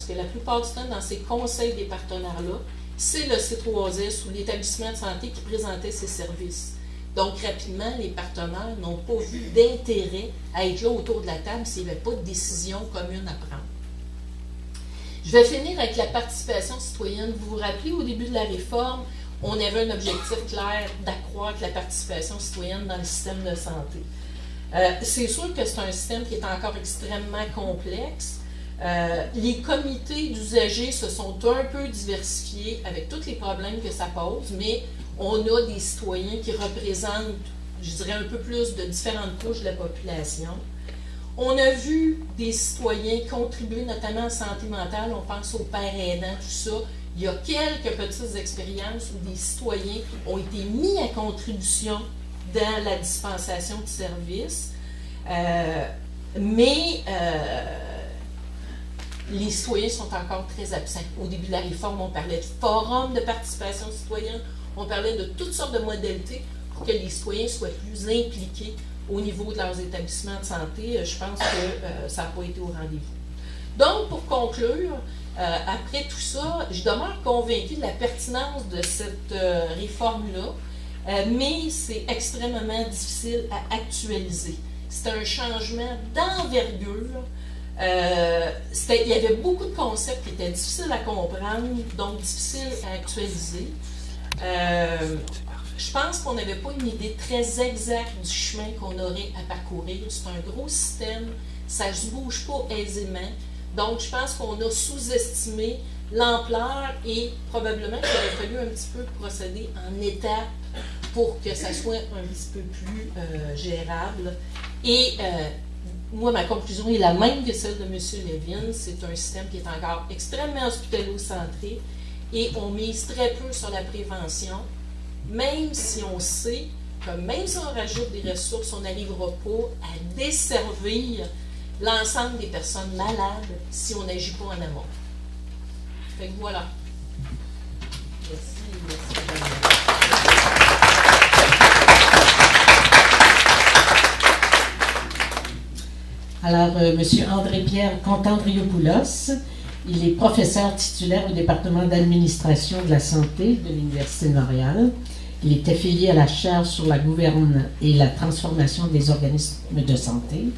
Parce que la plupart du temps, dans ces conseils des partenaires-là, c'est le C3S ou l'établissement de santé qui présentait ses services. Donc, rapidement, les partenaires n'ont pas vu d'intérêt à être là autour de la table s'il n'y avait pas de décision commune à prendre. Je vais finir avec la participation citoyenne. Vous vous rappelez, au début de la réforme, on avait un objectif clair d'accroître la participation citoyenne dans le système de santé. C'est sûr que c'est un système qui est encore extrêmement complexe. Les comités d'usagers se sont un peu diversifiés avec tous les problèmes que ça pose, mais on a des citoyens qui représentent, je dirais, un peu plus de différentes couches de la population. On a vu des citoyens contribuer notamment en santé mentale, on pense aux pères aidants, tout ça. Il y a quelques petites expériences où des citoyens ont été mis à contribution dans la dispensation de services, mais les citoyens sont encore très absents. Au début de la réforme, on parlait de forums de participation citoyenne, on parlait de toutes sortes de modalités pour que les citoyens soient plus impliqués au niveau de leurs établissements de santé. Je pense que ça n'a pas été au rendez-vous. Donc, pour conclure, après tout ça, je demeure convaincue de la pertinence de cette réforme-là, mais c'est extrêmement difficile à actualiser. C'est un changement d'envergure. Il y avait beaucoup de concepts qui étaient difficiles à comprendre, donc difficiles à actualiser. Je pense qu'on n'avait pas une idée très exacte du chemin qu'on aurait à parcourir. C'est un gros système, ça ne se bouge pas aisément. Donc, je pense qu'on a sous-estimé l'ampleur et probablement qu'il aurait fallu un petit peu procéder en étapes pour que ça soit un petit peu plus gérable. Et moi, ma conclusion est la même que celle de M. Levin. C'est un système qui est encore extrêmement hospitalo-centré et on mise très peu sur la prévention, même si on sait que même si on rajoute des ressources, on n'arrivera pas à desservir l'ensemble des personnes malades si on n'agit pas en amont. Fait que voilà. Merci. Alors, M. André-Pierre Contandriopoulos, il est professeur titulaire au département d'administration de la santé de l'Université de Montréal. Il est affilié à la chaire sur la gouverne et la transformation des organismes de santé,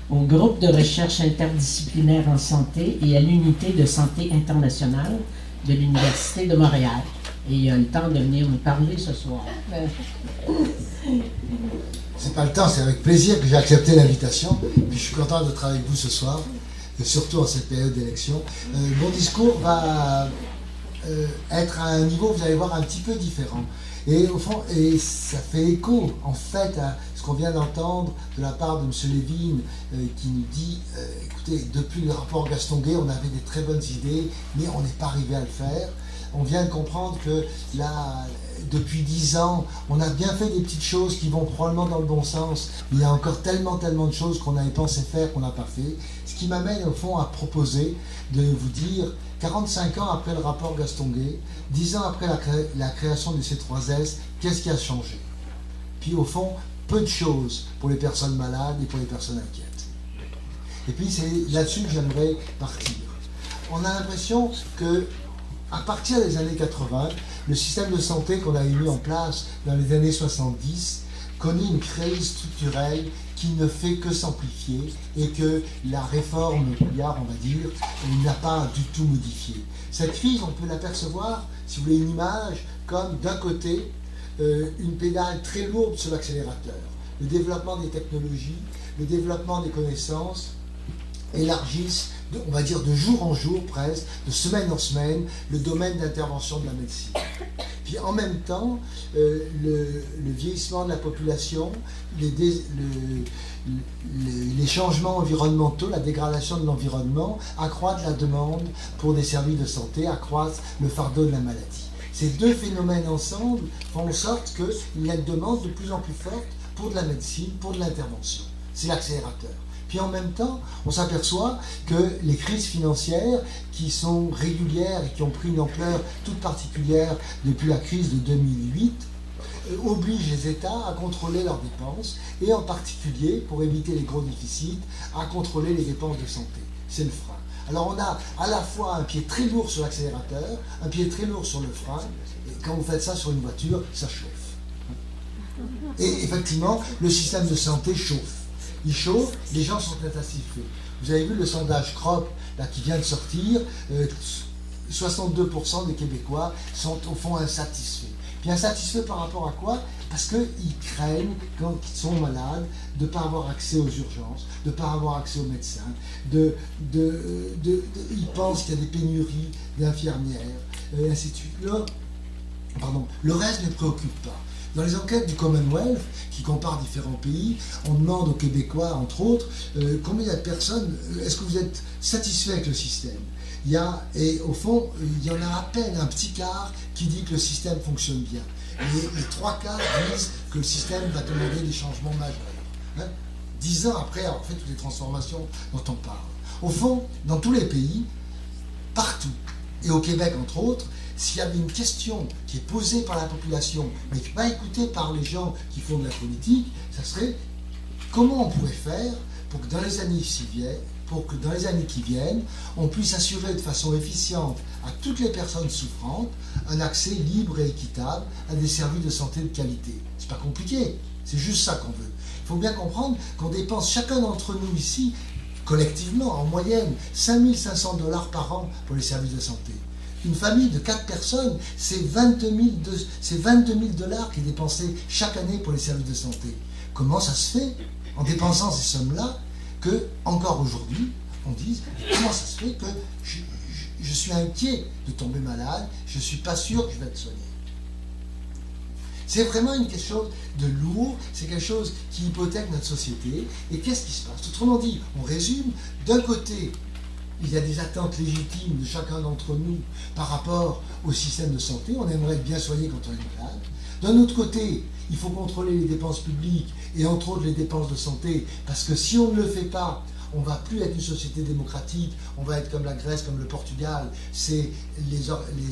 au groupe de recherche interdisciplinaire en santé et à l'unité de santé internationale de l'Université de Montréal. Et il a le temps de venir nous parler ce soir. C'est pas le temps, c'est avec plaisir que j'ai accepté l'invitation. Puis je suis content d'être avec vous ce soir, et surtout en cette période d'élection. Mon discours va être à un niveau, vous allez voir, un petit peu différent. Et au fond, et ça fait écho en fait à ce qu'on vient d'entendre de la part de M. Levin qui nous dit, écoutez, depuis le rapport Gastonguay, on avait des très bonnes idées, mais on n'est pas arrivé à le faire. On vient de comprendre que là, depuis 10 ans, on a bien fait des petites choses qui vont probablement dans le bon sens. Il y a encore tellement de choses qu'on avait pensé faire qu'on n'a pas fait. Ce qui m'amène au fond à proposer de vous dire, 45 ans après le rapport Gastonguay, 10 ans après la création du C3S, qu'est-ce qui a changé? Puis au fond, peu de choses pour les personnes malades et pour les personnes inquiètes. Et puis c'est là-dessus que j'aimerais partir. On a l'impression que à partir des années 80, le système de santé qu'on avait mis en place dans les années 70 connaît une crise structurelle qui ne fait que s'amplifier et que la réforme Couillard, on va dire, n'a pas du tout modifié. Cette crise, on peut l'apercevoir, si vous voulez une image, comme d'un côté, une pédale très lourde sur l'accélérateur. Le développement des technologies, le développement des connaissances élargissent, on va dire de jour en jour presque, de semaine en semaine, le domaine d'intervention de la médecine. Puis en même temps, le vieillissement de la population, les changements environnementaux, la dégradation de l'environnement accroissent la demande pour des services de santé, accroissent le fardeau de la maladie. Ces deux phénomènes ensemble font en sorte qu'il y a une demande de plus en plus forte pour de la médecine, pour de l'intervention. C'est l'accélérateur. Puis en même temps, on s'aperçoit que les crises financières qui sont régulières et qui ont pris une ampleur toute particulière depuis la crise de 2008 obligent les États à contrôler leurs dépenses et en particulier, pour éviter les gros déficits, à contrôler les dépenses de santé. C'est le frein. Alors on a à la fois un pied très lourd sur l'accélérateur, un pied très lourd sur le frein, et quand vous faites ça sur une voiture, ça chauffe. Et effectivement, le système de santé chauffe. Il chauffe, les gens sont insatisfaits. Vous avez vu le sondage CROP là, qui vient de sortir, 62% des Québécois sont au fond insatisfaits. Puis insatisfaits par rapport à quoi? Parce qu'ils craignent, quand ils sont malades, de ne pas avoir accès aux urgences, de ne pas avoir accès aux médecins, ils pensent qu'il y a des pénuries d'infirmières, et ainsi de suite. Le reste ne préoccupe pas. Dans les enquêtes du Commonwealth, qui comparent différents pays, on demande aux Québécois, entre autres, combien il y a de personnes, est-ce que vous êtes satisfait avec le système? Et au fond, il y en a à peine un petit quart qui dit que le système fonctionne bien. Et les 3/4 disent que le système va demander des changements majeurs. 10 ans après avoir fait toutes les transformations dont on parle. Au fond, dans tous les pays, partout, et au Québec entre autres, s'il y avait une question qui est posée par la population, mais qui n'est pas écoutée par les gens qui font de la politique, ça serait comment on pourrait faire pour que dans les années qui viennent, on puisse assurer de façon efficiente à toutes les personnes souffrantes un accès libre et équitable à des services de santé de qualité. C'est pas compliqué, c'est juste ça qu'on veut. Il faut bien comprendre qu'on dépense chacun d'entre nous ici, collectivement, en moyenne, 5 500 $ par an pour les services de santé. Une famille de 4 personnes, c'est 22 000 $ qui est dépensé chaque année pour les services de santé. Comment ça se fait, en dépensant ces sommes-là, que, encore aujourd'hui, on dise comment ça se fait que je suis inquiet de tomber malade, je ne suis pas sûr que je vais être soigné. C'est vraiment quelque chose de lourd, c'est quelque chose qui hypothèque notre société. Et qu'est-ce qui se passe? Autrement dit, on résume, d'un côté, il y a des attentes légitimes de chacun d'entre nous par rapport au système de santé. On aimerait être bien soigné quand on est malade. D'un autre côté, il faut contrôler les dépenses publiques et entre autres les dépenses de santé, parce que si on ne le fait pas, on ne va plus être une société démocratique, on va être comme la Grèce, comme le Portugal, c'est les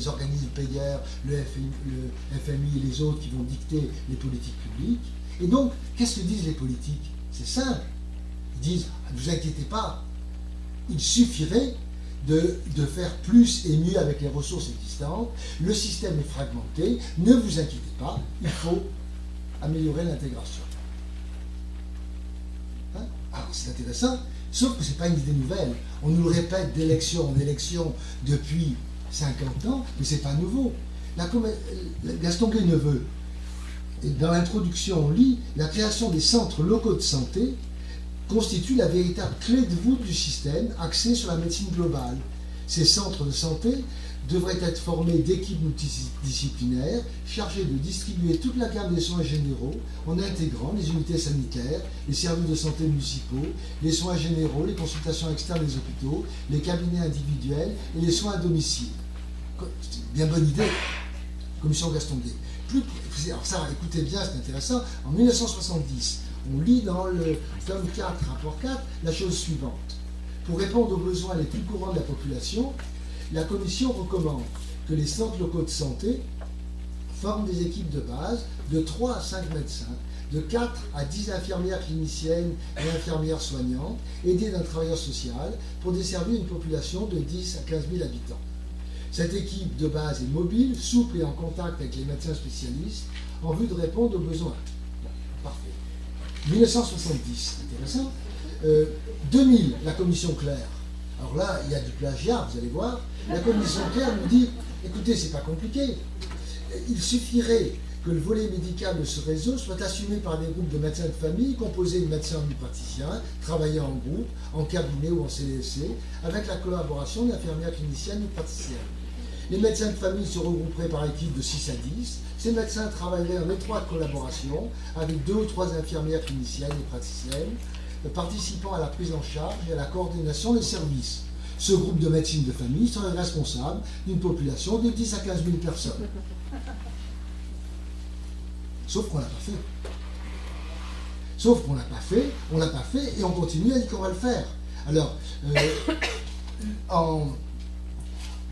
organismes payeurs, le FMI et les autres qui vont dicter les politiques publiques. Et donc, qu'est-ce que disent les politiques? C'est simple. Ils disent, ne vous inquiétez pas, il suffirait de faire plus et mieux avec les ressources existantes. Le système est fragmenté, ne vous inquiétez pas, il faut améliorer l'intégration. Hein? Alors c'est intéressant, sauf que ce n'est pas une idée nouvelle. On nous le répète d'élection en élection depuis 50 ans, mais ce n'est pas nouveau. Gaston Guéneveux, dans l'introduction, on lit « La création des centres locaux de santé constitue la véritable clé de voûte du système axé sur la médecine globale. Ces centres de santé devraient être formés d'équipes multidisciplinaires chargées de distribuer toute la gamme des soins généraux en intégrant les unités sanitaires, les services de santé municipaux, les soins généraux, les consultations externes des hôpitaux, les cabinets individuels et les soins à domicile. » C'est une bien bonne idée. Commission Gaston-Guay. Alors ça, écoutez bien, c'est intéressant. En 1970, on lit dans le tome 4, rapport 4, la chose suivante. Pour répondre aux besoins les plus courants de la population, la Commission recommande que les centres locaux de santé forment des équipes de base de 3 à 5 médecins, de 4 à 10 infirmières cliniciennes et infirmières soignantes, aidées d'un travailleur social, pour desservir une population de 10 à 15 000 habitants. Cette équipe de base est mobile, souple et en contact avec les médecins spécialistes en vue de répondre aux besoins. Bon, parfait. 1970, intéressant. 2000, la commission Claire. Alors là, il y a du plagiat, vous allez voir. La commission Claire nous dit, écoutez, c'est pas compliqué. Il suffirait que le volet médical de ce réseau soit assumé par des groupes de médecins de famille composés de médecins omnipraticiens, travaillant en groupe, en cabinet ou en CLSC, avec la collaboration d'infirmières cliniciennes ou praticiennes. Les médecins de famille se regrouperaient par équipe de 6 à 10. Ces médecins travailleraient en étroite collaboration avec 2 ou 3 infirmières cliniciennes et praticiennes, participant à la prise en charge et à la coordination des services. Ce groupe de médecine de famille serait responsable d'une population de 10 à 15 000 personnes. Sauf qu'on ne l'a pas fait. Sauf qu'on ne l'a pas fait, on ne l'a pas fait et on continue à dire qu'on va le faire. Alors, en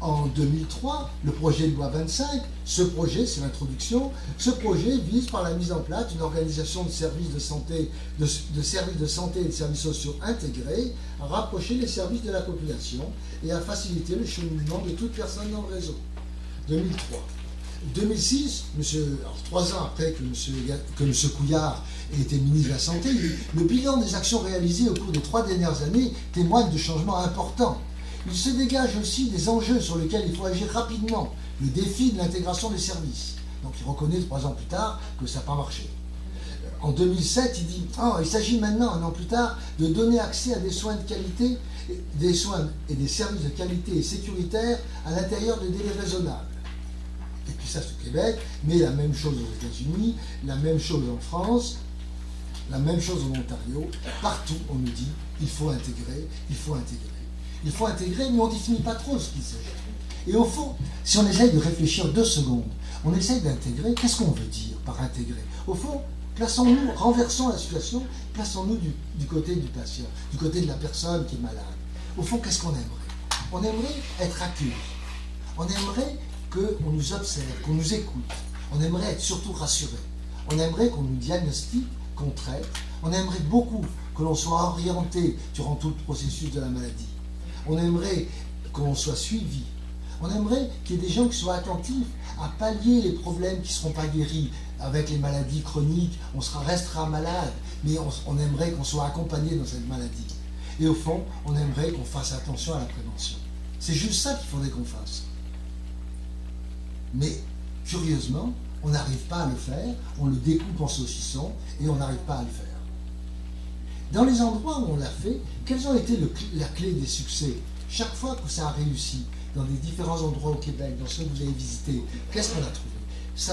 En 2003, le projet de loi 25, ce projet, c'est l'introduction, ce projet vise par la mise en place d'une organisation de services de santé, de services de santé et de services sociaux intégrés, à rapprocher les services de la population et à faciliter le cheminement de toute personne dans le réseau. 2003. 2006, alors 3 ans après que M. Couillard ait été ministre de la Santé, le bilan des actions réalisées au cours des 3 dernières années témoigne de changements importants. Il se dégage aussi des enjeux sur lesquels il faut agir rapidement, le défi de l'intégration des services. Donc il reconnaît 3 ans plus tard que ça n'a pas marché. En 2007, il dit il s'agit maintenant, 1 an plus tard, de donner accès à des soins de qualité, des soins et des services de qualité et sécuritaires à l'intérieur de délais raisonnables. Et puis ça, c'est au Québec, mais la même chose aux États-Unis, la même chose en France, la même chose en Ontario. Partout, on nous dit il faut intégrer, il faut intégrer. Il faut intégrer, mais on ne définit pas trop ce qu'il s'agit. Et au fond, si on essaye de réfléchir 2 secondes, on essaye d'intégrer, qu'est-ce qu'on veut dire par intégrer? Au fond, plaçons-nous, renversons la situation, plaçons-nous du côté du patient, du côté de la personne qui est malade. Au fond, qu'est-ce qu'on aimerait? On aimerait être accueilli. On aimerait qu'on nous observe, qu'on nous écoute. On aimerait être surtout rassuré. On aimerait qu'on nous diagnostique, qu'on traite. On aimerait beaucoup que l'on soit orienté durant tout le processus de la maladie. On aimerait qu'on soit suivi. On aimerait qu'il y ait des gens qui soient attentifs à pallier les problèmes qui ne seront pas guéris. Avec les maladies chroniques, on restera malade, mais on aimerait qu'on soit accompagné dans cette maladie. Et au fond, on aimerait qu'on fasse attention à la prévention. C'est juste ça qu'il faudrait qu'on fasse. Mais, curieusement, on n'arrive pas à le faire, on le découpe en saucisson et on n'arrive pas à le faire. Dans les endroits où on l'a fait, quelles ont été la clé des succès? Chaque fois que ça a réussi, dans des différents endroits au Québec, dans ceux que vous avez visités, qu'est-ce qu'on a trouvé?